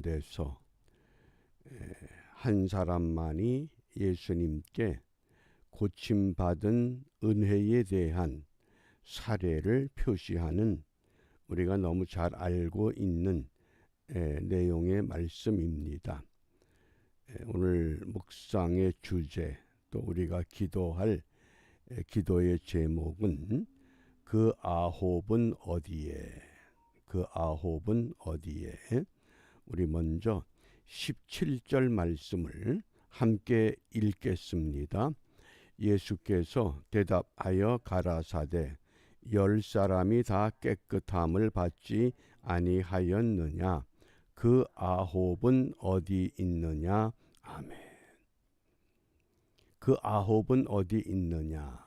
가운데서 한 사람만이 예수님께 고침받은 은혜에 대한 사례를 표시하는 우리가 너무 잘 알고 있는 내용의 말씀입니다. 오늘 묵상의 주제, 또 우리가 기도할 기도의 제목은 그 아홉은 어디에? 그 아홉은 어디에? 우리 먼저 17절 말씀을 함께 읽겠습니다. 예수께서 대답하여 가라사대 10사람이 다 깨끗함을 받지 아니하였느냐? 그 아홉은 어디 있느냐? 아멘. 그 아홉은 어디 있느냐?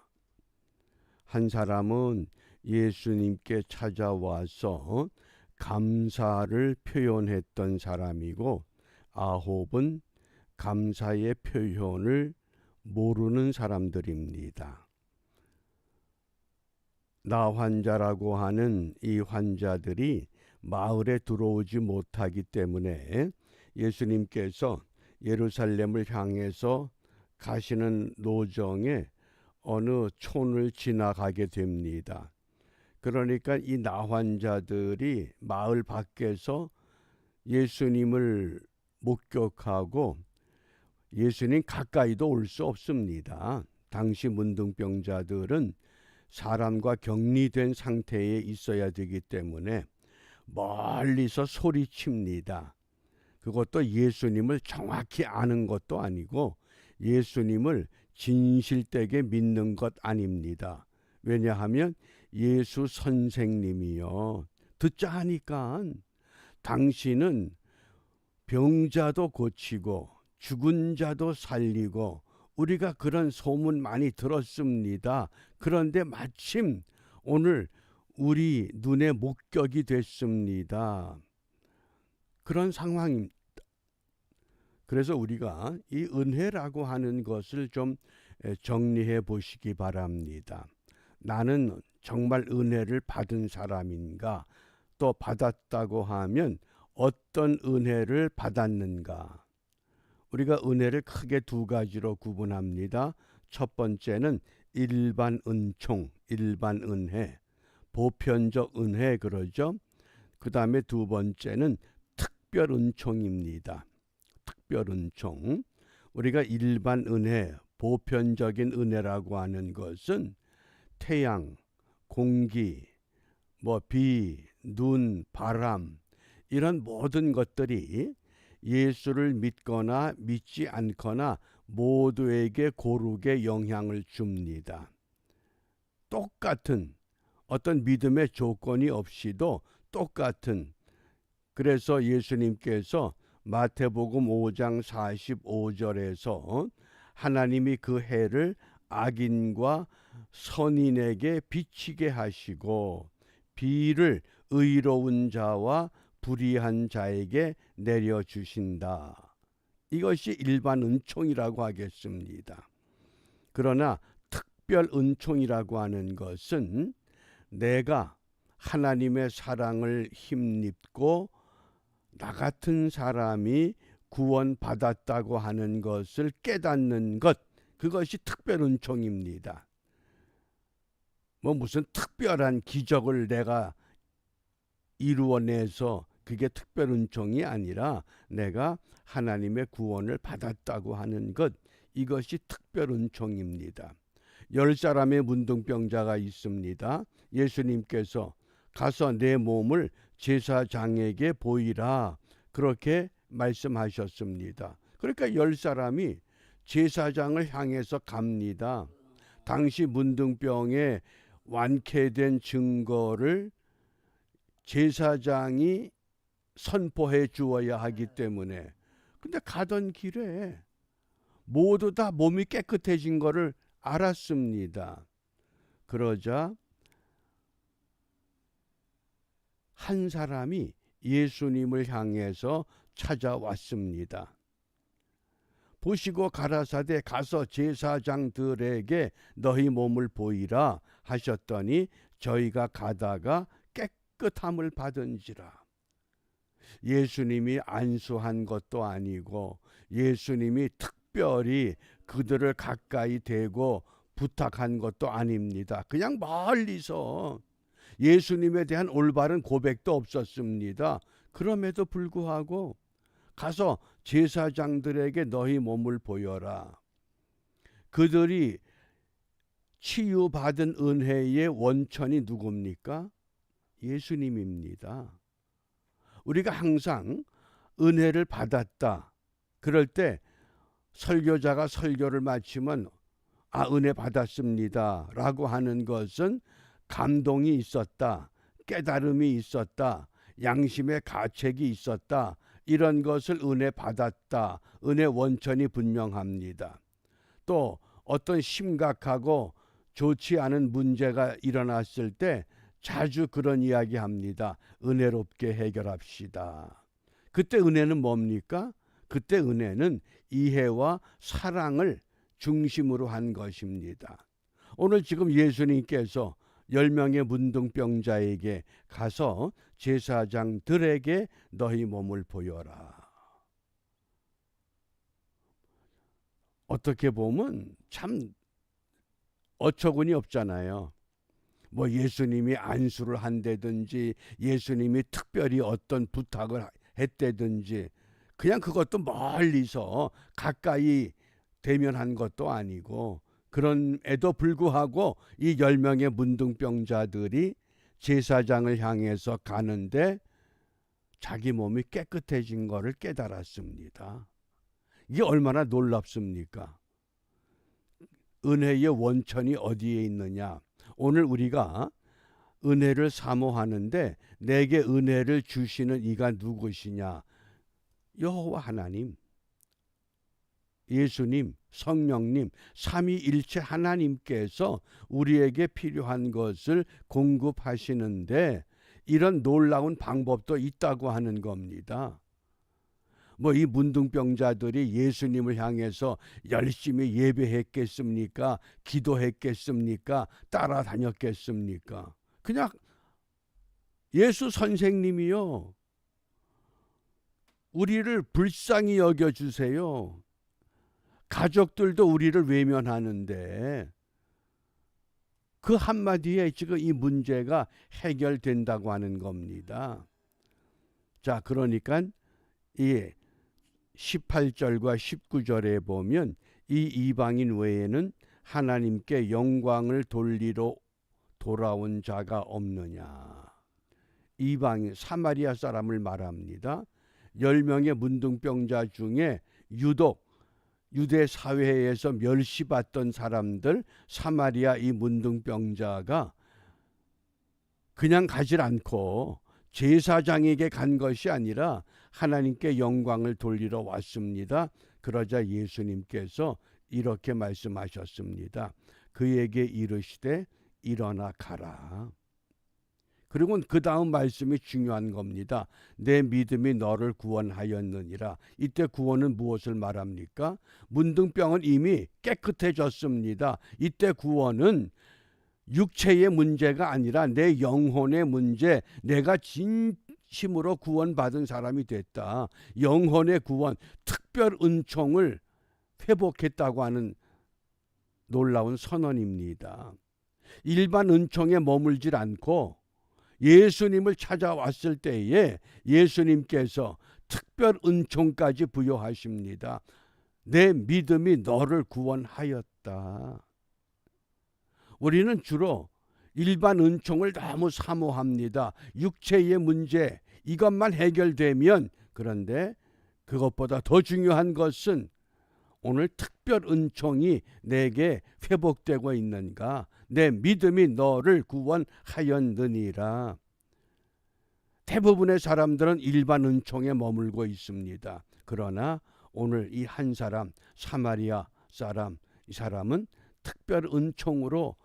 한 사람은 예수님께 찾아와서 감사를 표현했던 사람이고, 아홉은 감사의 표현을 모르는 사람들입니다. 나 환자라고 하는 이 환자들이 마을에 들어오지 못하기 때문에 예수님께서 예루살렘을 향해서 가시는 노정에 어느 촌을 지나가게 됩니다. 그러니까 이 나 환자들이 마을 밖에서 예수님을 목격하고 예수님 가까이도 올 수 없습니다. 당시 문둥병자들은 사람과 격리된 상태에 있어야 되기 때문에 멀리서 소리칩니다. 그것도 예수님을 정확히 아는 것도 아니고 예수님을 진실되게 믿는 것 아닙니다. 왜냐하면 예수 선생님이요, 듣자 하니까 당신은 병자도 고치고 죽은 자도 살리고 우리가 그런 소문 많이 들었습니다. 그런데 마침 오늘 우리 눈에 목격이 됐습니다. 그런 상황입니다. 그래서 우리가 이 은혜라고 하는 것을 좀 정리해 보시기 바랍니다. 나는 정말 은혜를 받은 사람인가? 또 받았다고 하면 어떤 은혜를 받았는가? 우리가 은혜를 크게 두 가지로 구분합니다. 첫 번째는 일반 은총, 일반 은혜, 보편적 은혜 그러죠. 그 다음에 두 번째는 특별 은총입니다. 특별 은총. 우리가 일반 은혜, 보편적인 은혜라고 하는 것은 태양, 공기, 비, 눈, 바람 이런 모든 것들이 예수를 믿거나 믿지 않거나 모두에게 고르게 영향을 줍니다. 똑같은 어떤 믿음의 조건이 없이도 똑같은, 그래서 예수님께서 마태복음 5장 45절에서 하나님이 그 해를 악인과 선인에게 비치게 하시고 비를 의로운 자와 불의한 자에게 내려주신다. 이것이 일반 은총이라고 하겠습니다. 그러나 특별 은총이라고 하는 것은 내가 하나님의 사랑을 힘입고 나 같은 사람이 구원받았다고 하는 것을 깨닫는 것, 그것이 특별 은총입니다. 무슨 특별한 기적을 내가 이루어내서 그게 특별 은총이 아니라 내가 하나님의 구원을 받았다고 하는 것, 이것이 특별 은총입니다. 10사람의 문둥병자가 있습니다. 예수님께서 가서 내 몸을 제사장에게 보이라, 그렇게 말씀하셨습니다. 그러니까 10사람이 제사장을 향해서 갑니다. 당시 문둥병에 완쾌된 증거를 제사장이 선포해 주어야 하기 때문에, 근데 가던 길에 모두 다 몸이 깨끗해진 거를 알았습니다. 그러자 한 사람이 예수님을 향해서 찾아왔습니다. 보시고 가라사대 가서 제사장들에게 너희 몸을 보이라 하셨더니 저희가 가다가 깨끗함을 받은지라. 예수님이 안수한 것도 아니고 예수님이 특별히 그들을 가까이 대고 부탁한 것도 아닙니다. 그냥 멀리서 예수님에 대한 올바른 고백도 없었습니다. 그럼에도 불구하고 가서 제사장들에게 너희 몸을 보여라. 그들이 치유받은 은혜의 원천이 누굽니까? 예수님입니다. 우리가 항상 은혜를 받았다. 그럴 때 설교자가 설교를 마치면 은혜 받았습니다 라고 하는 것은 감동이 있었다, 깨달음이 있었다, 양심의 가책이 있었다, 이런 것을 은혜 받았다, 은혜 원천이 분명합니다. 또 어떤 심각하고 좋지 않은 문제가 일어났을 때 자주 그런 이야기 합니다. 은혜롭게 해결합시다. 그때 은혜는 뭡니까? 그때 은혜는 이해와 사랑을 중심으로 한 것입니다. 오늘 지금 예수님께서 10명의 문둥병자에게 가서 제사장들에게 너희 몸을 보여라. 어떻게 보면 참 어처구니 없잖아요. 뭐 예수님이 안수를 한다든지 예수님이 특별히 어떤 부탁을 했다든지 그냥 그것도 멀리서 가까이 대면한 것도 아니고 그럼에도 불구하고 이 10명의 문둥병자들이 제사장을 향해서 가는데 자기 몸이 깨끗해진 것을 깨달았습니다. 이게 얼마나 놀랍습니까? 은혜의 원천이 어디에 있느냐? 오늘 우리가 은혜를 사모하는데 내게 은혜를 주시는 이가 누구시냐? 여호와 하나님, 예수님, 성령님, 삼위일체 하나님께서 우리에게 필요한 것을 공급하시는데 이런 놀라운 방법도 있다고 하는 겁니다. 뭐 이 문둥병자들이 예수님을 향해서 열심히 예배했겠습니까? 기도했겠습니까? 따라다녔겠습니까? 그냥 예수 선생님이요, 우리를 불쌍히 여겨주세요. 가족들도 우리를 외면하는데 그 한마디에 지금 이 문제가 해결된다고 하는 겁니다. 자, 그러니까 이 18절과 19절에 보면 이 이방인 외에는 하나님께 영광을 돌리러 돌아온 자가 없느냐. 이방인 사마리아 사람을 말합니다. 10명의 문둥병자 중에 유독 유대 사회에서 멸시받던 사람들, 사마리아 이 문둥병자가 그냥 가질 않고 제사장에게 간 것이 아니라 하나님께 영광을 돌리러 왔습니다. 그러자 예수님께서 이렇게 말씀하셨습니다. 그에게 이르시되 일어나 가라. 그리고 그 다음 말씀이 중요한 겁니다. 내 믿음이 너를 구원하였느니라. 이때 구원은 무엇을 말합니까? 문둥병은 이미 깨끗해졌습니다. 이때 구원은 육체의 문제가 아니라 내 영혼의 문제, 내가 진심으로 구원받은 사람이 됐다. 영혼의 구원, 특별 은총을 회복했다고 하는 놀라운 선언입니다. 일반 은총에 머물질 않고 예수님을 찾아왔을 때에 예수님께서 특별 은총까지 부여하십니다. 내 믿음이 너를 구원하였다. 우리는 주로 일반 은총을 너무 사모합니다. 육체의 문제, 이것만 해결되면, 그런데 그것보다 더 중요한 것은 오늘 특별 은총이 내게 회복되고 있는가? 내 믿음이 너를 구원하였느니라. 대부분의 사람들은 일반 은총에 머물고 있습니다. 그러나 오늘 이 한 사람, 사마리아 사람, 이 사람은 특별 은총으로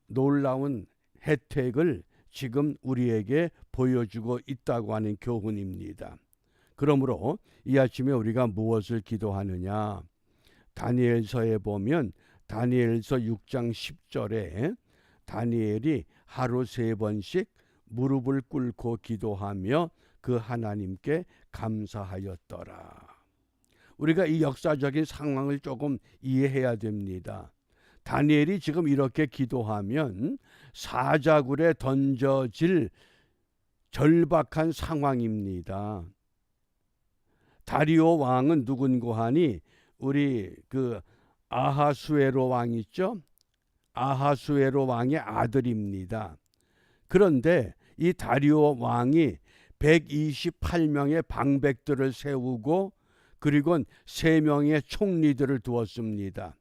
놀라운 혜택을 지금 우리에게 보여주고 있다고 하는 교훈입니다. 그러므로 이 아침에 우리가 무엇을 기도하느냐? 다니엘서에 보면 다니엘서 6장 10절에 다니엘이 하루 3번씩 무릎을 꿇고 기도하며 그 하나님께 감사하였더라. 우리가 이 역사적인 상황을 조금 이해해야 됩니다. 다니엘이 지금 이렇게 기도하면 사자굴에 던져질 절박한 상황입니다. 다리오 왕은 누군고 하니 우리 그 아하수에로 왕 있죠? 아하수에로 왕의 아들입니다. 그런데 이 다리오 왕이 128명의 방백들을 세우고 그리고 3명의 총리들을 두었습니다.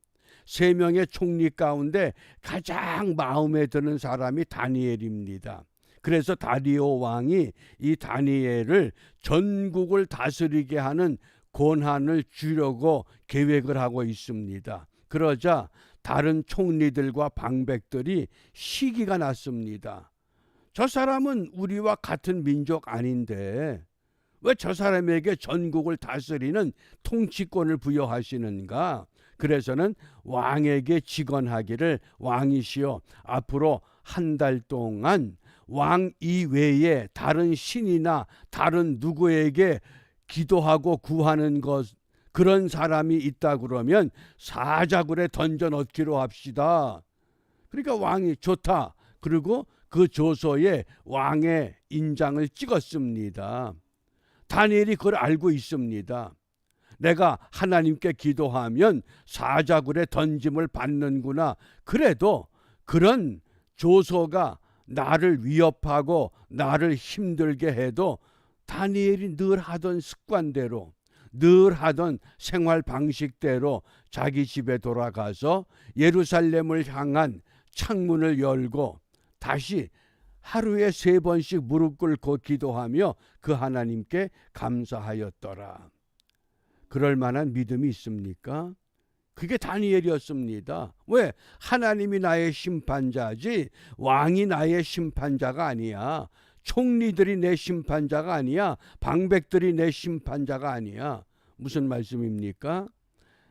3명의 총리 가운데 가장 마음에 드는 사람이 다니엘입니다. 그래서 다리오 왕이 이 다니엘을 전국을 다스리게 하는 권한을 주려고 계획을 하고 있습니다. 그러자 다른 총리들과 방백들이 시기가 났습니다. 저 사람은 우리와 같은 민족 아닌데 왜 저 사람에게 전국을 다스리는 통치권을 부여하시는가? 그래서는 왕에게 직언하기를, 왕이시여, 앞으로 한 달 동안 왕 이외에 다른 신이나 다른 누구에게 기도하고 구하는 것, 그런 사람이 있다 그러면 사자굴에 던져 넣기로 합시다. 그러니까 왕이 좋다. 그리고 그 조서에 왕의 인장을 찍었습니다. 다니엘이 그걸 알고 있습니다. 내가 하나님께 기도하면 사자굴에 던짐을 받는구나. 그래도 그런 조서가 나를 위협하고 나를 힘들게 해도 다니엘이 늘 하던 습관대로, 늘 하던 생활 방식대로 자기 집에 돌아가서 예루살렘을 향한 창문을 열고 다시 하루에 3번씩 무릎 꿇고 기도하며 그 하나님께 감사하였더라. 그럴 만한 믿음이 있습니까? 그게 다니엘이었습니다. 왜? 하나님이 나의 심판자지 왕이 나의 심판자가 아니야. 총리들이 내 심판자가 아니야. 방백들이 내 심판자가 아니야. 무슨 말씀입니까?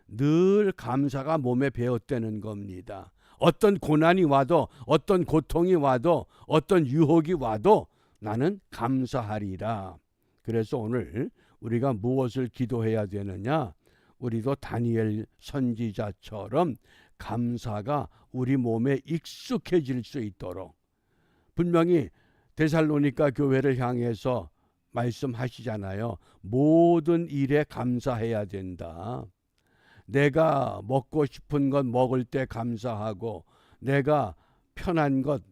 늘 감사가 몸에 배었다는 겁니다. 어떤 고난이 와도, 어떤 고통이 와도, 어떤 유혹이 와도 나는 감사하리라. 그래서 오늘 우리가 무엇을 기도해야 되느냐? 우리도 다니엘 선지자처럼 감사가 우리 몸에 익숙해질 수 있도록, 분명히 데살로니가 교회를 향해서 말씀하시잖아요. 모든 일에 감사해야 된다. 내가 먹고 싶은 것 먹을 때 감사하고 내가 편한 것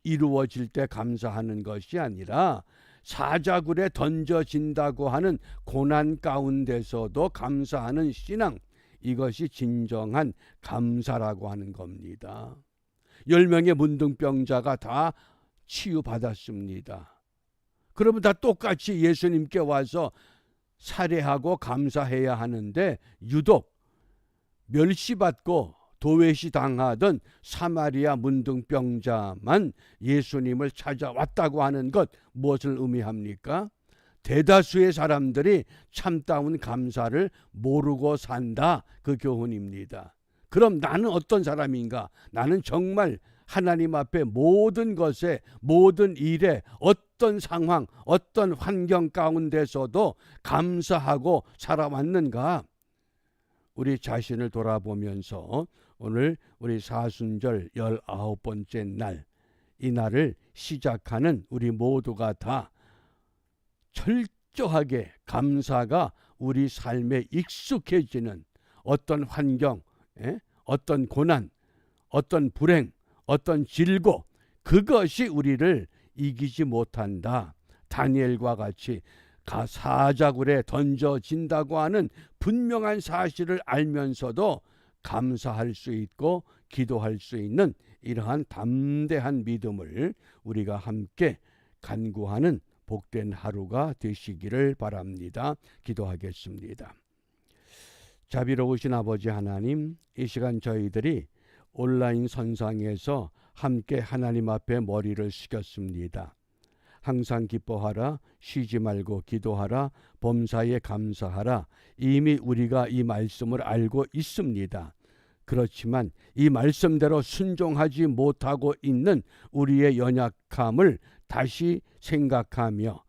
이루어질 때 감사하는 것이 아니라 사자굴에 던져진다고 하는 고난 가운데서도 감사하는 신앙, 이것이 진정한 감사라고 하는 겁니다. 10명의 문둥병자가 다 치유받았습니다. 그러면 다 똑같이 예수님께 와서 살해하고 감사해야 하는데 유독 멸시받고 도외시 당하던 사마리아 문둥병자만 예수님을 찾아왔다고 하는 것, 무엇을 의미합니까? 대다수의 사람들이 참다운 감사를 모르고 산다, 그 교훈입니다. 그럼 나는 어떤 사람인가? 나는 정말 하나님 앞에 모든 것에, 모든 일에, 어떤 상황, 어떤 환경 가운데서도 감사하고 살아왔는가? 우리 자신을 돌아보면서 오늘 우리 사순절 19번째 날, 이 날을 시작하는 우리 모두가 다 철저하게 감사가 우리 삶에 익숙해지는, 어떤 환경, 어떤 고난, 어떤 불행, 어떤 질고, 그것이 우리를 이기지 못한다. 다니엘과 같이 사자굴에 던져진다고 하는 분명한 사실을 알면서도 감사할 수 있고 기도할 수 있는 이러한 담대한 믿음을 우리가 함께 간구하는 복된 하루가 되시기를 바랍니다. 기도하겠습니다. 자비로우신 아버지 하나님, 이 시간 저희들이 온라인 선상에서 함께 하나님 앞에 머리를 숙였습니다. 항상 기뻐하라, 쉬지 말고 기도하라, 범사에 감사하라. 이미 우리가 이 말씀을 알고 있습니다. 그렇지만 이 말씀대로 순종하지 못하고 있는 우리의 연약함을 다시 생각하며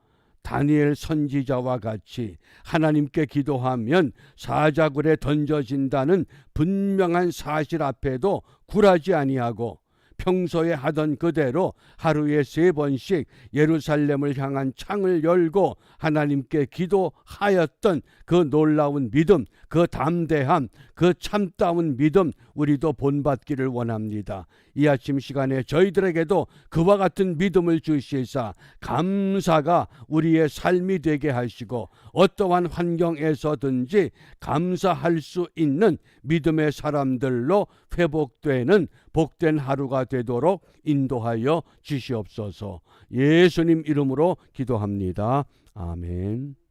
다니엘 선지자와 같이 하나님께 기도하면 사자굴에 던져진다는 분명한 사실 앞에도 굴하지 아니하고 평소에 하던 그대로 하루에 3번씩 예루살렘을 향한 창을 열고 하나님께 기도하였던 그 놀라운 믿음, 그 담대함, 그 참다운 믿음 우리도 본받기를 원합니다. 이 아침 시간에 저희들에게도 그와 같은 믿음을 주시사 감사가 우리의 삶이 되게 하시고 어떠한 환경에서든지 감사할 수 있는 믿음의 사람들로 회복되는 복된 하루가 되도록 인도하여 주시옵소서. 예수님 이름으로 기도합니다. 아멘.